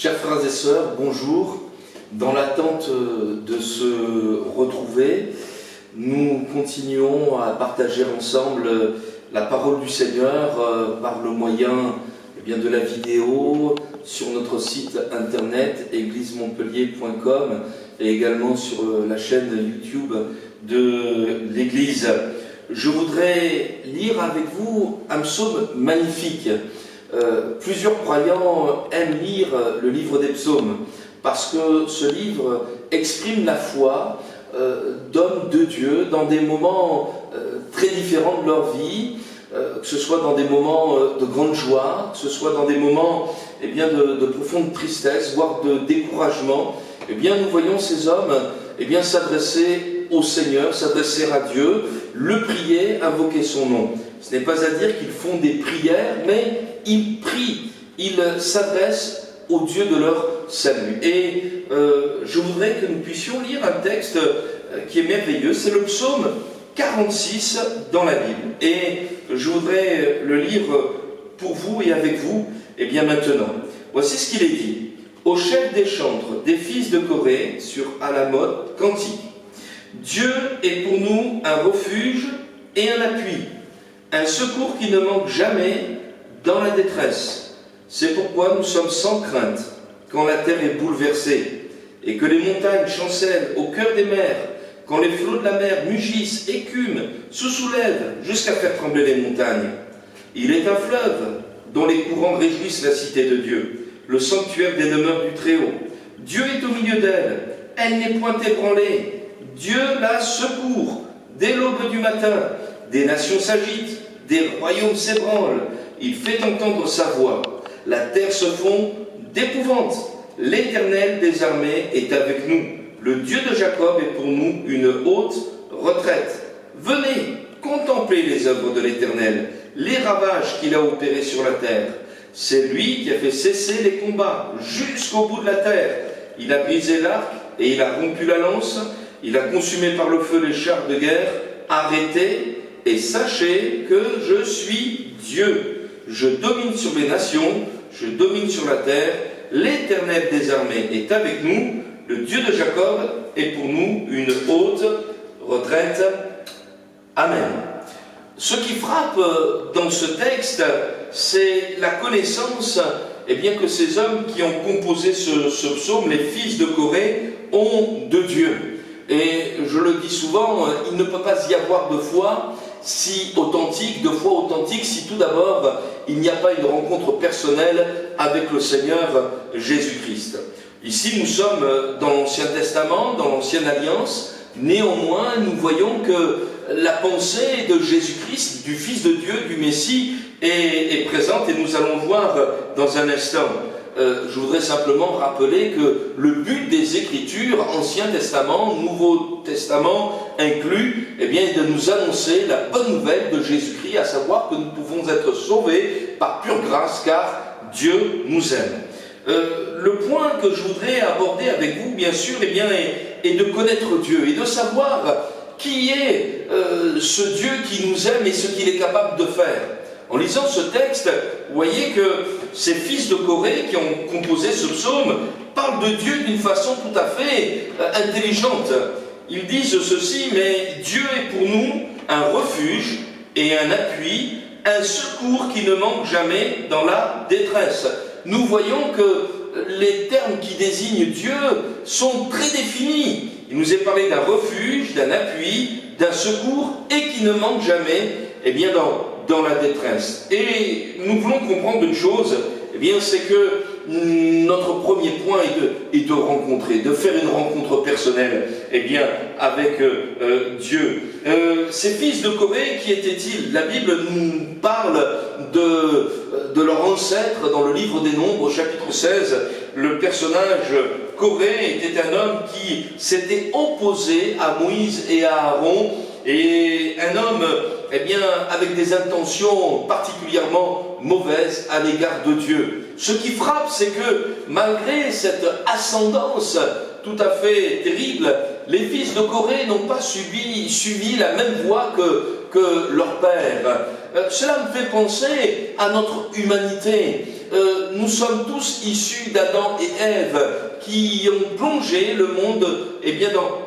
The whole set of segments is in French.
Chers frères et sœurs, bonjour. Dans l'attente de se retrouver, nous continuons à partager ensemble la parole du Seigneur par le moyen de la vidéo sur notre site internet églisemontpellier.com et également sur la chaîne YouTube de l'Église. Je voudrais lire avec vous un psaume magnifique. Plusieurs croyants aiment lire le livre des psaumes parce que ce livre exprime la foi d'hommes de Dieu dans des moments très différents de leur vie, que ce soit dans des moments de grande joie, que ce soit dans des moments de profonde tristesse, voire de découragement. Nous voyons ces hommes s'adresser au Seigneur, s'adresser à Dieu, le prier, invoquer son nom. Ce n'est pas à dire qu'ils font des prières, mais ils prient, ils s'adressent au Dieu de leur salut. Et je voudrais que nous puissions lire un texte qui est merveilleux, c'est le psaume 46 dans la Bible. Et je voudrais le lire pour vous et avec vous, maintenant. Voici ce qu'il est dit. Au chef des chantres des fils de Corée, sur Alamoth, cantique. Dieu est pour nous un refuge et un appui, un secours qui ne manque jamais dans la détresse. C'est pourquoi nous sommes sans crainte quand la terre est bouleversée et que les montagnes chancellent au cœur des mers, quand les flots de la mer mugissent, écument, se soulèvent jusqu'à faire trembler les montagnes. Il est un fleuve dont les courants réjouissent la cité de Dieu, le sanctuaire des demeures du Très-Haut. Dieu est au milieu d'elle, elle n'est point ébranlée. Dieu la secourt dès l'aube du matin. Des nations s'agitent, des royaumes s'ébranlent. Il fait entendre sa voix. La terre se fond d'épouvante. L'Éternel des armées est avec nous. Le Dieu de Jacob est pour nous une haute retraite. Venez, contemplez les œuvres de l'Éternel, les ravages qu'il a opérés sur la terre. C'est lui qui a fait cesser les combats jusqu'au bout de la terre. Il a brisé l'arc et il a rompu la lance. Il a consumé par le feu les chars de guerre. Arrêtez et sachez que je suis Dieu. Je domine sur les nations, je domine sur la terre. L'Éternel des armées est avec nous. Le Dieu de Jacob est pour nous une haute retraite. Amen. Ce qui frappe dans ce texte, c'est la connaissance que ces hommes qui ont composé ce psaume, les fils de Corée, ont de Dieu. Et je le dis souvent, il ne peut pas y avoir de foi si authentique, si tout d'abord il n'y a pas une rencontre personnelle avec le Seigneur Jésus-Christ. Ici nous sommes dans l'Ancien Testament, dans l'Ancienne Alliance. Néanmoins nous voyons que la pensée de Jésus-Christ, du Fils de Dieu, du Messie est présente et nous allons le voir dans un instant. Je voudrais simplement rappeler que le but des Écritures, Ancien Testament, Nouveau Testament inclus, est de nous annoncer la bonne nouvelle de Jésus-Christ, à savoir que nous pouvons être sauvés par pure grâce, car Dieu nous aime. Le point que je voudrais aborder avec vous, bien sûr, est de connaître Dieu et de savoir qui est ce Dieu qui nous aime et ce qu'il est capable de faire. En lisant ce texte, vous voyez que ces fils de Corée qui ont composé ce psaume parlent de Dieu d'une façon tout à fait intelligente. Ils disent ceci, mais Dieu est pour nous un refuge et un appui, un secours qui ne manque jamais dans la détresse. Nous voyons que les termes qui désignent Dieu sont très définis. Il nous est parlé d'un refuge, d'un appui, d'un secours et qui ne manque jamais dans la détresse. Et nous voulons comprendre une chose, c'est que notre premier point est de rencontrer, de faire une rencontre personnelle avec Dieu. Ces fils de Corée, qui étaient-ils? La Bible nous parle de leur ancêtre dans le livre des Nombres, au chapitre 16. Le personnage Corée était un homme qui s'était opposé à Moïse et à Aaron, et un homme avec des intentions particulièrement mauvaises à l'égard de Dieu. Ce qui frappe, c'est que malgré cette ascendance tout à fait terrible, les fils de Corée n'ont pas suivi la même voie que leur père. Cela me fait penser à notre humanité. nous sommes tous issus d'Adam et Ève qui ont plongé le monde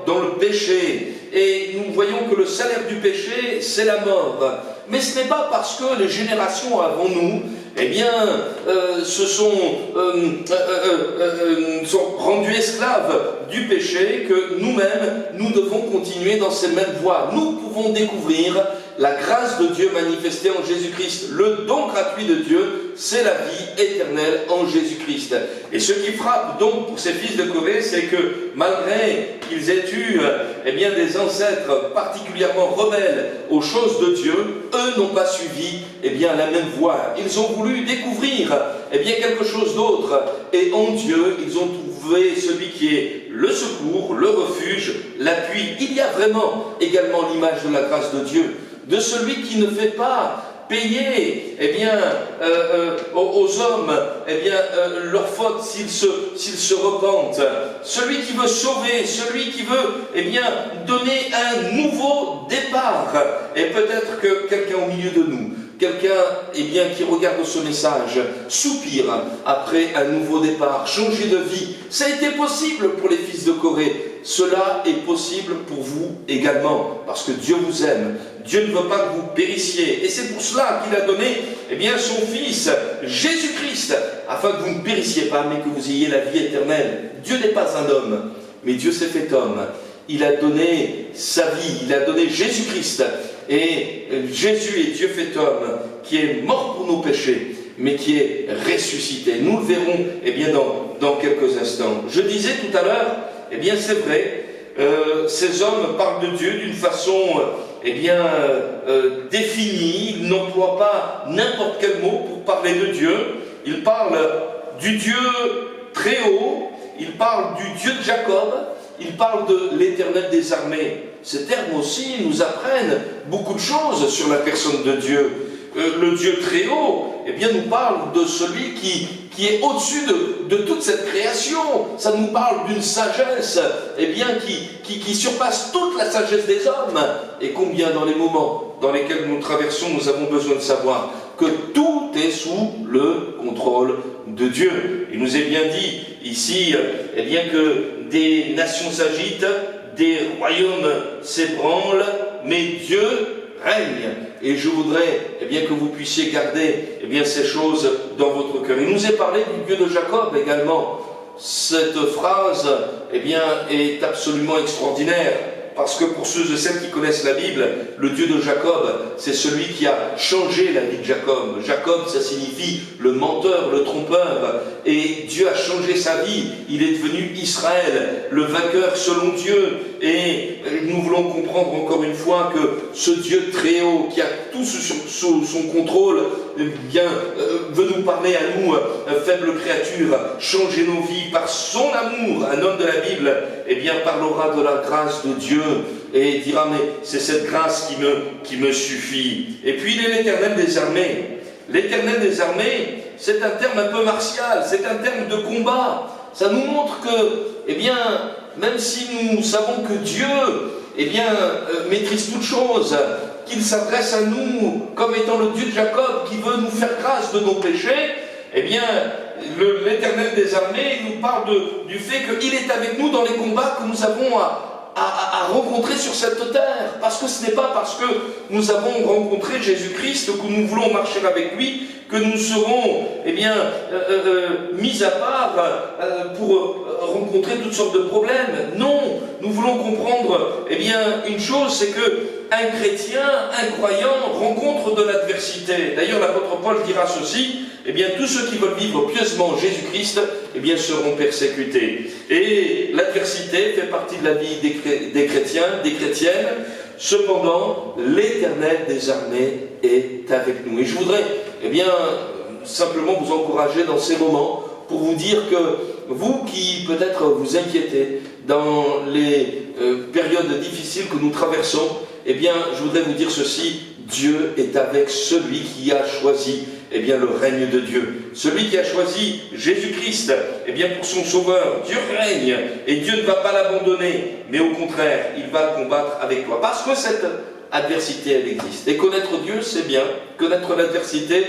dans le péché. Et nous voyons que le salaire du péché, c'est la mort. Mais ce n'est pas parce que les générations avant nous sont rendus esclaves du péché que nous-mêmes, nous devons continuer dans ces mêmes voies. Nous pouvons découvrir la grâce de Dieu manifestée en Jésus-Christ. Le don gratuit de Dieu, c'est la vie éternelle en Jésus-Christ. Et ce qui frappe donc pour ces fils de Corée, c'est que malgré qu'ils aient eu des ancêtres particulièrement rebelles aux choses de Dieu, eux n'ont pas suivi la même voie. Ils ont voulu découvrir quelque chose d'autre. Et en Dieu, ils ont trouvé celui qui est le secours, le refuge, l'appui. Il y a vraiment également l'image de la grâce de Dieu, de celui qui ne fait pas payer aux hommes leur faute s'ils se repentent. Celui qui veut sauver, celui qui veut donner un nouveau départ. Et peut-être que quelqu'un au milieu de nous, quelqu'un qui regarde ce message, soupire après un nouveau départ, changer de vie. Ça a été possible pour les fils de Corée. Cela est possible pour vous également, parce que Dieu vous aime. Dieu ne veut pas que vous périssiez. Et c'est pour cela qu'il a donné son Fils, Jésus-Christ, afin que vous ne périssiez pas, mais que vous ayez la vie éternelle. Dieu n'est pas un homme, mais Dieu s'est fait homme. Il a donné sa vie, il a donné Jésus-Christ. Et Jésus est Dieu fait homme, qui est mort pour nos péchés, mais qui est ressuscité. Nous le verrons dans quelques instants. Je disais tout à l'heure, c'est vrai, ces hommes parlent de Dieu d'une façon définie. Ils n'emploient pas n'importe quel mot pour parler de Dieu. Ils parlent du Dieu très haut, ils parlent du Dieu de Jacob, ils parlent de l'Éternel des armées. Ces termes aussi nous apprennent beaucoup de choses sur la personne de Dieu. Le Dieu très haut, nous parle de celui qui est au-dessus de toute cette création. Ça nous parle d'une sagesse qui surpasse toute la sagesse des hommes. Et combien dans les moments dans lesquels nous traversons, nous avons besoin de savoir que tout est sous le contrôle de Dieu. Il nous est bien dit ici que des nations s'agitent, des royaumes s'ébranlent, mais Dieu règne. Et je voudrais que vous puissiez garder ces choses dans votre cœur. Il nous est parlé du Dieu de Jacob également. Cette phrase est absolument extraordinaire. Parce que pour ceux et celles qui connaissent la Bible, le Dieu de Jacob, c'est celui qui a changé la vie de Jacob. Jacob, ça signifie le menteur, le trompeur. Et Dieu a changé sa vie. Il est devenu Israël, le vainqueur selon Dieu. Et nous voulons comprendre encore une fois que ce Dieu très haut, qui a tout sous son contrôle, veut nous parler à nous, faibles créatures, changer nos vies par son amour. Un homme de la Bible, parlera de la grâce de Dieu et dira, mais c'est cette grâce qui me suffit. Et puis il est l'Éternel des armées. L'Éternel des armées, c'est un terme un peu martial, c'est un terme de combat. Ça nous montre que, même si nous savons que Dieu, maîtrise toutes choses, qu'il s'adresse à nous comme étant le Dieu de Jacob, qui veut nous faire grâce de nos péchés, l'Éternel des armées nous parle du fait qu'il est avec nous dans les combats que nous avons à rencontrer sur cette terre. Parce que ce n'est pas parce que nous avons rencontré Jésus-Christ que nous voulons marcher avec lui, que nous serons mis à part pour rencontrer toutes sortes de problèmes. Non, nous voulons comprendre une chose, c'est que un chrétien, un croyant rencontre de l'adversité. D'ailleurs, l'apôtre Paul dira ceci, tous ceux qui veulent vivre pieusement Jésus-Christ, seront persécutés. Et l'adversité fait partie de la vie des chrétiens, des chrétiennes. Cependant, l'Éternel des armées est avec nous. Et je voudrais, simplement vous encourager dans ces moments pour vous dire que vous qui peut-être vous inquiétez dans les périodes difficiles que nous traversons, je voudrais vous dire ceci, Dieu est avec celui qui a choisi le règne de Dieu. Celui qui a choisi Jésus-Christ pour son sauveur. Dieu règne et Dieu ne va pas l'abandonner, mais au contraire, il va combattre avec toi. Parce que cette adversité, elle existe. Et connaître Dieu, c'est bien. Connaître l'adversité,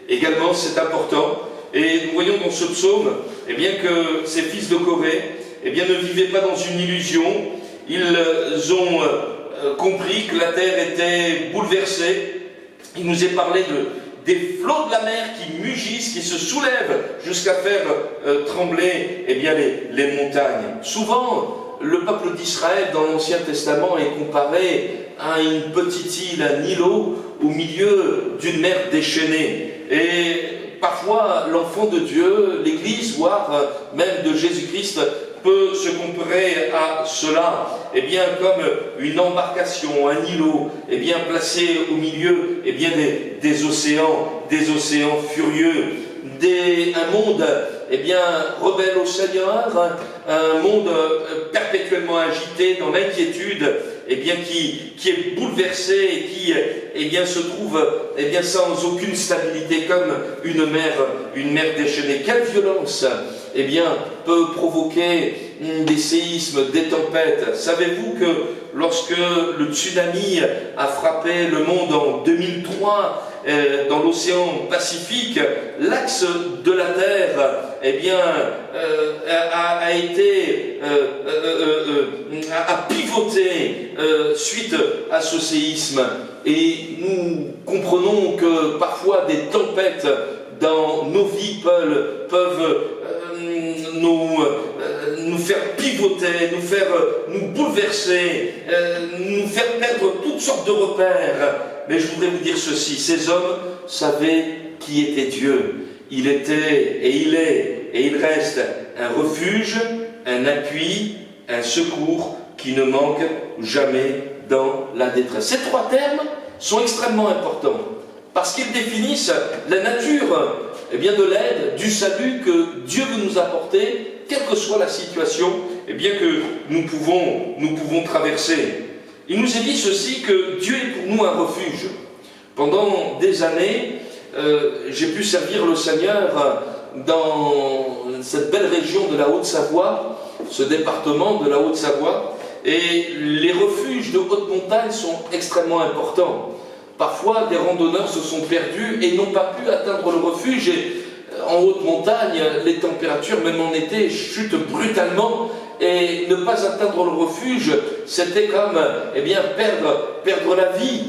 également, c'est important. Et nous voyons dans ce psaume eh bien, que ces fils de Corée eh bien, ne vivaient pas dans une illusion. Ils ont compris que la terre était bouleversée. Il nous est parlé des flots de la mer qui mugissent, qui se soulèvent jusqu'à faire trembler eh bien, les montagnes. Souvent, le peuple d'Israël dans l'Ancien Testament est comparé à une petite île, un îlot, au milieu d'une mer déchaînée. Et parfois, l'enfant de Dieu, l'Église, voire même de Jésus-Christ, peut se comparer à cela, eh bien, comme une embarcation, un îlot, eh bien, placé au milieu eh bien, des océans furieux, un monde eh bien, rebelle au Seigneur, un monde perpétuellement agité dans l'inquiétude, eh bien, qui est bouleversé et qui eh bien, se trouve eh bien, sans aucune stabilité, comme une mer déchaînée. Quelle violence eh bien, peut provoquer des séismes, des tempêtes. Savez-vous que lorsque le tsunami a frappé le monde en 2003 dans l'océan Pacifique, l'axe de la Terre eh bien, a pivoté suite à ce séisme. Et nous comprenons que parfois des tempêtes dans nos vies peuvent nous faire pivoter, nous bouleverser, nous faire perdre toutes sortes de repères. Mais je voudrais vous dire ceci, ces hommes savaient qui était Dieu. Il était et il est et il reste un refuge, un appui, un secours qui ne manque jamais dans la détresse. Ces trois termes sont extrêmement importants parce qu'ils définissent la nature eh bien, de l'aide, du salut que Dieu veut nous apporter, quelle que soit la situation eh bien, que nous pouvons traverser. Il nous est dit ceci, que Dieu est pour nous un refuge. Pendant des années, j'ai pu servir le Seigneur dans cette belle région de la Haute-Savoie, ce département de la Haute-Savoie, et les refuges de haute montagne sont extrêmement importants. Parfois, des randonneurs se sont perdus et n'ont pas pu atteindre le refuge. Et en haute montagne, les températures, même en été, chutent brutalement. Et ne pas atteindre le refuge, c'était comme eh bien, perdre la vie.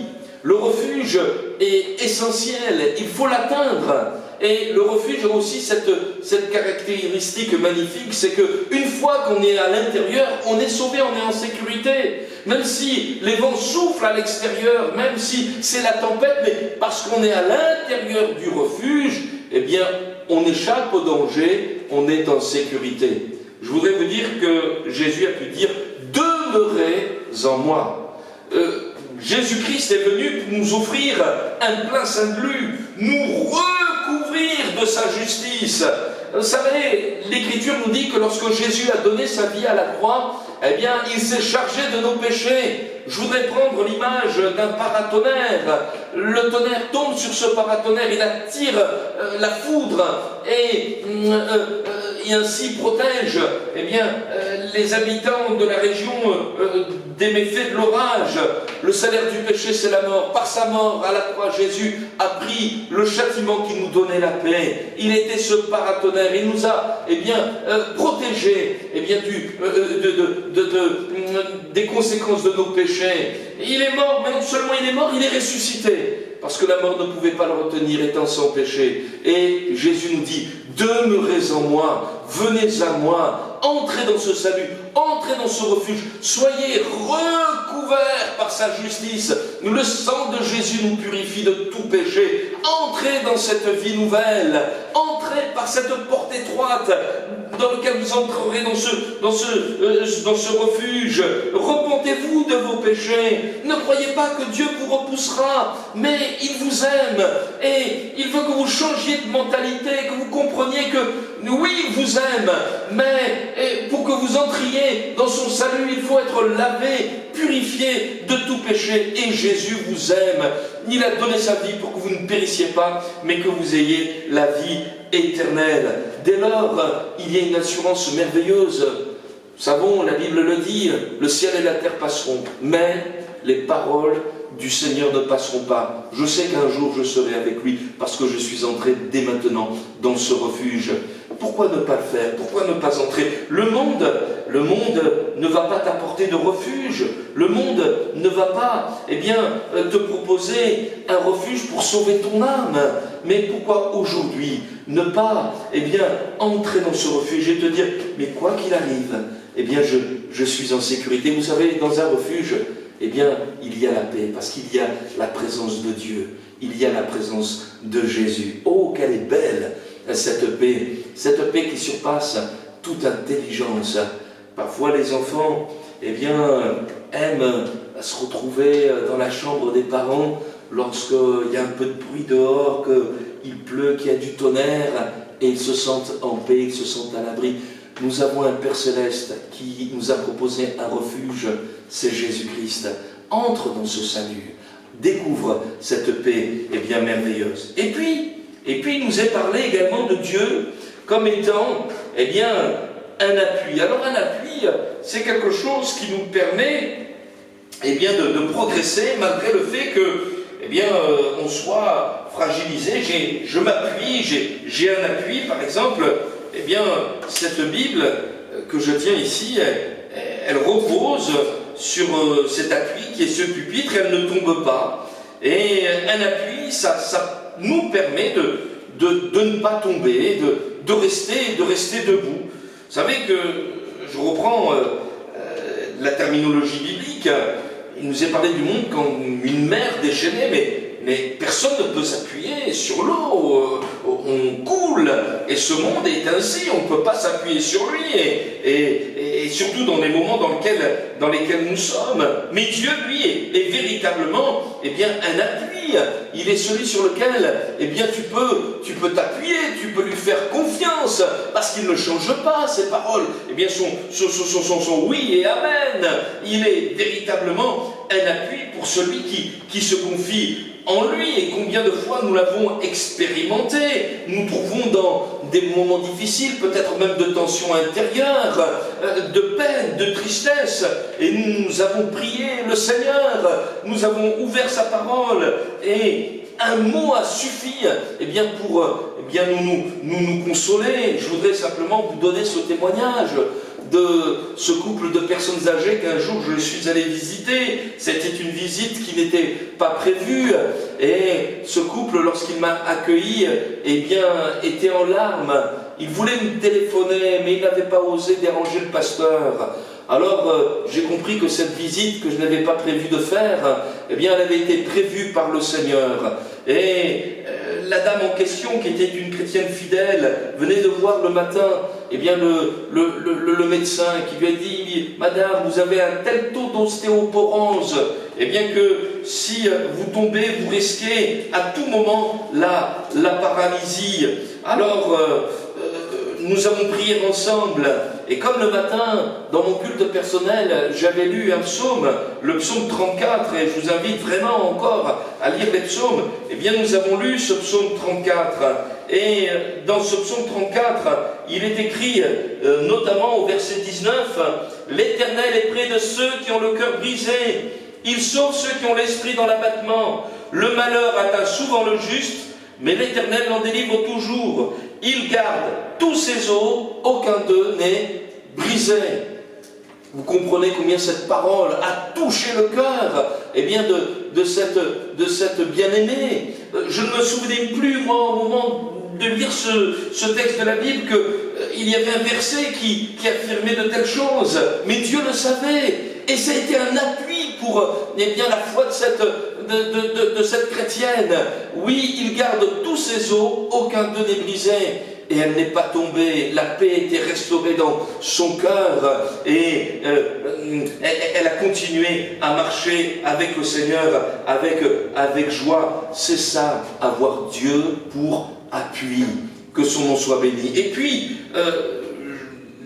Le refuge est essentiel, il faut l'atteindre. Et le refuge a aussi cette caractéristique magnifique, c'est qu'une fois qu'on est à l'intérieur, on est sauvé, on est en sécurité. Même si les vents soufflent à l'extérieur, même si c'est la tempête, mais parce qu'on est à l'intérieur du refuge, eh bien, on échappe au danger, on est en sécurité. Je voudrais vous dire que Jésus a pu dire « Demeurez en moi ». Jésus-Christ est venu pour nous offrir un plein salut, nous recouvrir de sa justice. Vous savez, l'Écriture nous dit que lorsque Jésus a donné sa vie à la croix, eh bien, il s'est chargé de nos péchés. Je voudrais prendre l'image d'un paratonnerre. Le tonnerre tombe sur ce paratonnerre, il attire la foudre et ainsi protège eh bien, les habitants de la région des méfaits de l'orage. Le salaire du péché, c'est la mort. Par sa mort à la croix, Jésus a pris le châtiment qui nous donnait la paix. Il était ce paratonnerre. Il nous a eh bien, protégés eh bien, des conséquences de nos péchés. Il est mort, mais non seulement il est mort, il est ressuscité. Parce que la mort ne pouvait pas le retenir étant sans péché. Et Jésus nous dit, demeurez en moi, venez à moi, entrez dans ce salut, entrez dans ce refuge, soyez recouverts par sa justice. Le sang de Jésus nous purifie de tout péché. Entrez dans cette vie nouvelle, entrez par cette porte étroite dans laquelle vous entrerez dans ce refuge. Repentez-vous de vos péchés. Ne croyez pas que Dieu vous repoussera, mais il vous aime et il veut que vous changiez de mentalité, que vous compreniez que oui, il vous aime, mais pour que vous entriez dans son salut, il faut être lavé, purifié de tout péché. Et Jésus vous aime. Il a donné sa vie pour que vous ne périssiez pas, mais que vous ayez la vie éternelle. Dès lors, il y a une assurance merveilleuse. Nous savons, la Bible le dit, le ciel et la terre passeront, mais les paroles du Seigneur ne passeront pas. Je sais qu'un jour je serai avec lui parce que je suis entré dès maintenant dans ce refuge. Pourquoi ne pas le faire? Pourquoi ne pas entrer? Le monde ne va pas t'apporter de refuge. Le monde ne va pas, te proposer un refuge pour sauver ton âme. Mais pourquoi aujourd'hui ne pas, entrer dans ce refuge et te dire, mais quoi qu'il arrive, je suis en sécurité. Vous savez, dans un refuge, il y a la paix, parce qu'il y a la présence de Dieu. Il y a la présence de Jésus. Oh, qu'elle est belle, cette paix qui surpasse toute intelligence. Parfois, les enfants, aiment se retrouver dans la chambre des parents lorsqu'il y a un peu de bruit dehors, qu'il pleut, qu'il y a du tonnerre, et ils se sentent en paix, ils se sentent à l'abri. Nous avons un Père Céleste qui nous a proposé un refuge, c'est Jésus-Christ. Entre dans ce salut, découvre cette paix merveilleuse. Et puis, il nous est parlé également de Dieu comme étant, un appui. Alors un appui, c'est quelque chose qui nous permet, de progresser malgré le fait que, on soit fragilisé. Je m'appuie, j'ai un appui, par exemple, cette Bible que je tiens ici, elle repose sur cet appui qui est ce pupitre, elle ne tombe pas. Et un appui, ça nous permet de ne pas tomber, de rester debout. Vous savez que, je reprends la terminologie biblique, il nous est parlé du monde comme une mer déchaînée, mais personne ne peut s'appuyer sur l'eau, on coule, et ce monde est ainsi, on ne peut pas s'appuyer sur lui, et surtout dans les moments dans lesquels nous sommes. Mais Dieu, lui, est véritablement un appui, il est celui sur lequel tu peux t'appuyer, tu peux lui faire confiance, parce qu'il ne change pas, ses paroles sont oui et amen. Il est véritablement un appui pour celui qui se confie en lui. Et combien de fois nous l'avons expérimenté, nous trouvons dans des moments difficiles, peut-être même de tension intérieure, de peine, de tristesse, et nous avons prié le Seigneur, nous avons ouvert sa parole, et un mot a suffi pour nous consoler. Je voudrais simplement vous donner ce témoignage de ce couple de personnes âgées qu'un jour je suis allé visiter. C'était une visite qui n'était pas prévue, et ce couple, lorsqu'il m'a accueilli, était en larmes. Il voulait me téléphoner, mais il n'avait pas osé déranger le pasteur. Alors j'ai compris que cette visite que je n'avais pas prévu de faire, elle avait été prévue par le Seigneur. Et la dame en question, qui était une chrétienne fidèle, venait de voir le matin le médecin qui lui a dit « Madame, vous avez un tel taux d'ostéoporose, que si vous tombez, vous risquez à tout moment la paralysie. » Alors, nous avons prié ensemble, et comme le matin, dans mon culte personnel, j'avais lu un psaume, le psaume 34, et je vous invite vraiment encore à lire les psaumes, nous avons lu ce psaume 34, et dans ce psaume 34, il est écrit, notamment au verset 19, « L'Éternel est près de ceux qui ont le cœur brisé, il sauve ceux qui ont l'esprit dans l'abattement. Le malheur atteint souvent le juste, mais l'Éternel l'en délivre toujours. Il garde tous ses os, aucun d'eux n'est brisé. » Vous comprenez combien cette parole a touché le cœur de cette bien-aimée. Je ne me souvenais plus, moi, au moment de lire ce texte de la Bible, qu'il y avait un verset qui affirmait de telles choses. Mais Dieu le savait. Et ça a été un appui pour la foi de cette chrétienne. Oui, il garde tous ses os, aucun d'eux n'est brisé. Et elle n'est pas tombée, la paix était restaurée dans son cœur, et elle a continué à marcher avec le Seigneur, avec joie. C'est ça, avoir Dieu pour appui. Que son nom soit béni. Et puis,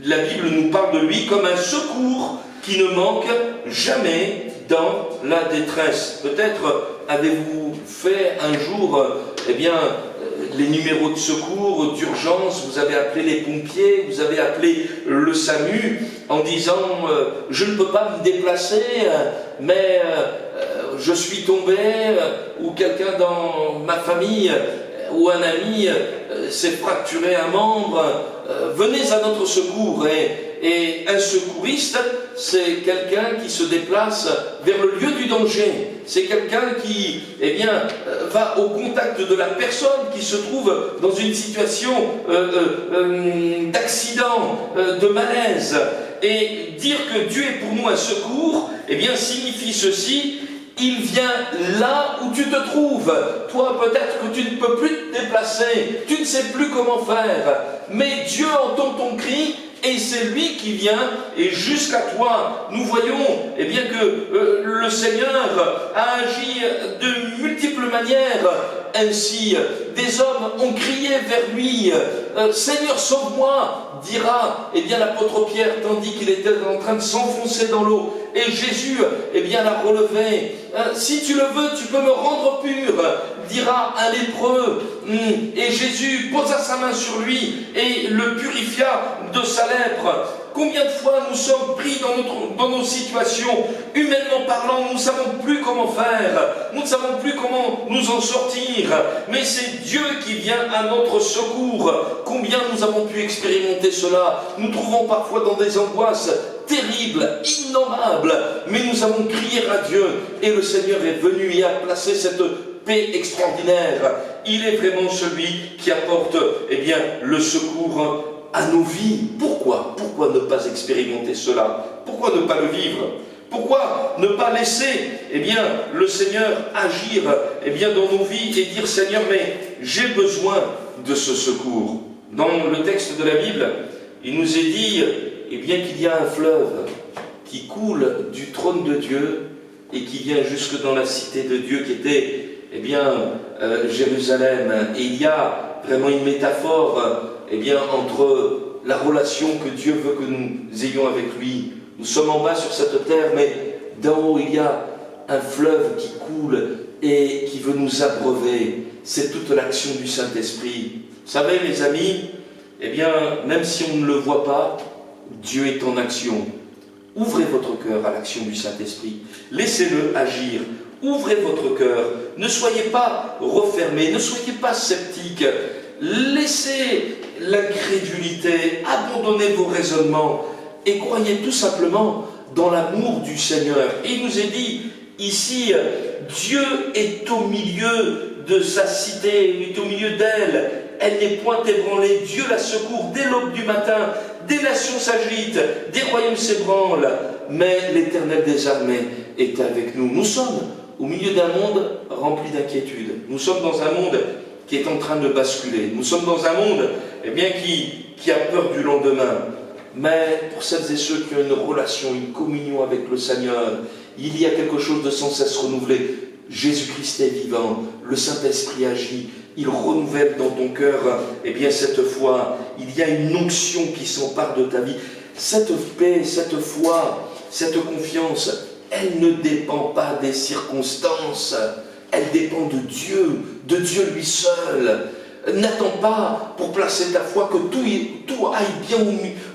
la Bible nous parle de lui comme un secours qui ne manque jamais dans la détresse. Peut-être avez-vous fait un jour, les numéros de secours, d'urgence, vous avez appelé les pompiers, vous avez appelé le SAMU en disant « je ne peux pas me déplacer, mais je suis tombé, ou quelqu'un dans ma famille, ou un ami s'est fracturé un membre, venez à notre secours. Et un secouriste, c'est quelqu'un qui se déplace vers le lieu du danger. C'est quelqu'un qui, va au contact de la personne qui se trouve dans une situation d'accident, de malaise. Et dire que Dieu est pour nous un secours, signifie ceci: il vient là où tu te trouves. Toi, peut-être que tu ne peux plus te déplacer, tu ne sais plus comment faire, mais Dieu entend ton cri et c'est lui qui vient et jusqu'à toi. Nous voyons que le Seigneur a agi de multiples manières. Ainsi, des hommes ont crié vers lui, Seigneur, sauve-moi, dira l'apôtre Pierre, tandis qu'il était en train de s'enfoncer dans l'eau. Et Jésus l'a relevé. Si tu le veux, tu peux me rendre pur, dira un lépreux. Et Jésus posa sa main sur lui et le purifia de sa lèpre. Combien de fois nous sommes pris dans nos situations, humainement parlant, nous ne savons plus comment faire, nous ne savons plus comment nous en sortir, mais c'est Dieu qui vient à notre secours. Combien nous avons pu expérimenter cela? Nous trouvons parfois dans des angoisses terribles, innommables, mais nous avons crié à Dieu et le Seigneur est venu et a placé cette paix extraordinaire. Il est vraiment celui qui apporte le secours à nos vies. Pourquoi ne pas expérimenter cela? Pourquoi ne pas le vivre? Pourquoi ne pas laisser le Seigneur agir dans nos vies et dire: Seigneur, mais j'ai besoin de ce secours. Dans le texte de la Bible, il nous est dit qu'il y a un fleuve qui coule du trône de Dieu et qui vient jusque dans la cité de Dieu qui était Jérusalem. Et il y a vraiment une métaphore entre la relation que Dieu veut que nous ayons avec lui. Nous sommes en bas sur cette terre, mais d'en haut il y a un fleuve qui coule et qui veut nous abreuver. C'est toute l'action du Saint-Esprit. Vous savez, les amis, même si on ne le voit pas, Dieu est en action. Ouvrez votre cœur à l'action du Saint-Esprit. Laissez-le agir. Ouvrez votre cœur. Ne soyez pas refermés, ne soyez pas sceptiques. Laissez l'incrédulité, abandonnez vos raisonnements et croyez tout simplement dans l'amour du Seigneur. Et il nous est dit ici, Dieu est au milieu de sa cité, il est au milieu d'elle. Elle n'est point ébranlée. Dieu la secourt dès l'aube du matin. Des nations s'agitent, des royaumes s'ébranlent, mais l'Éternel des armées est avec nous. Nous sommes au milieu d'un monde rempli d'inquiétude. Nous sommes dans un monde qui est en train de basculer. Nous sommes dans un monde qui a peur du lendemain. Mais pour celles et ceux qui ont une relation, une communion avec le Seigneur, il y a quelque chose de sans cesse renouvelé. Jésus-Christ est vivant, le Saint-Esprit agit, il renouvelle dans ton cœur cette foi. Il y a une onction qui s'empare de ta vie. Cette paix, cette foi, cette confiance, elle ne dépend pas des circonstances, elle dépend de Dieu lui seul. N'attends pas pour placer ta foi que tout aille bien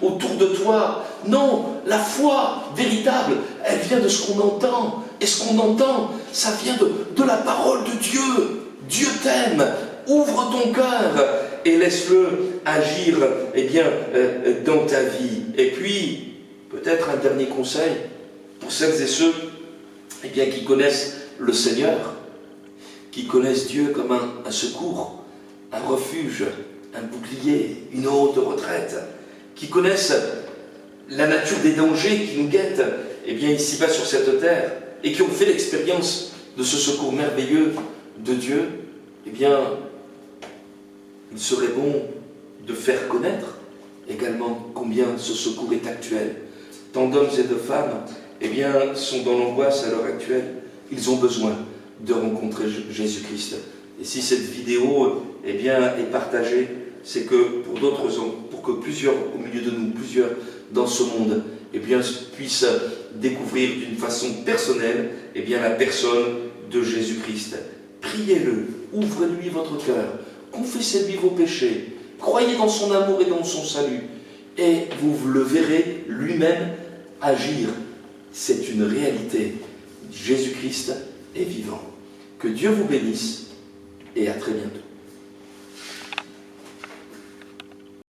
autour de toi. Non, la foi véritable, elle vient de ce qu'on entend. Et ce qu'on entend, ça vient de la parole de Dieu. Dieu t'aime. Ouvre ton cœur et laisse-le agir dans ta vie. Et puis, peut-être un dernier conseil pour celles et ceux qui connaissent le Seigneur, qui connaissent Dieu comme un secours, un refuge, un bouclier, une haute retraite, qui connaissent la nature des dangers qui nous guettent ici-bas sur cette terre, et qui ont fait l'expérience de ce secours merveilleux de Dieu, il serait bon de faire connaître également combien ce secours est actuel. Tant d'hommes et de femmes sont dans l'angoisse à l'heure actuelle. Ils ont besoin de rencontrer Jésus-Christ. Et si cette vidéo est partagée, c'est que pour que plusieurs au milieu de nous, plusieurs dans ce monde, puissent découvrir d'une façon personnelle la personne de Jésus-Christ. Priez-le, ouvrez-lui votre cœur, confessez-lui vos péchés, croyez dans son amour et dans son salut, et vous le verrez lui-même agir. C'est une réalité. Jésus-Christ est vivant. Que Dieu vous bénisse et à très bientôt.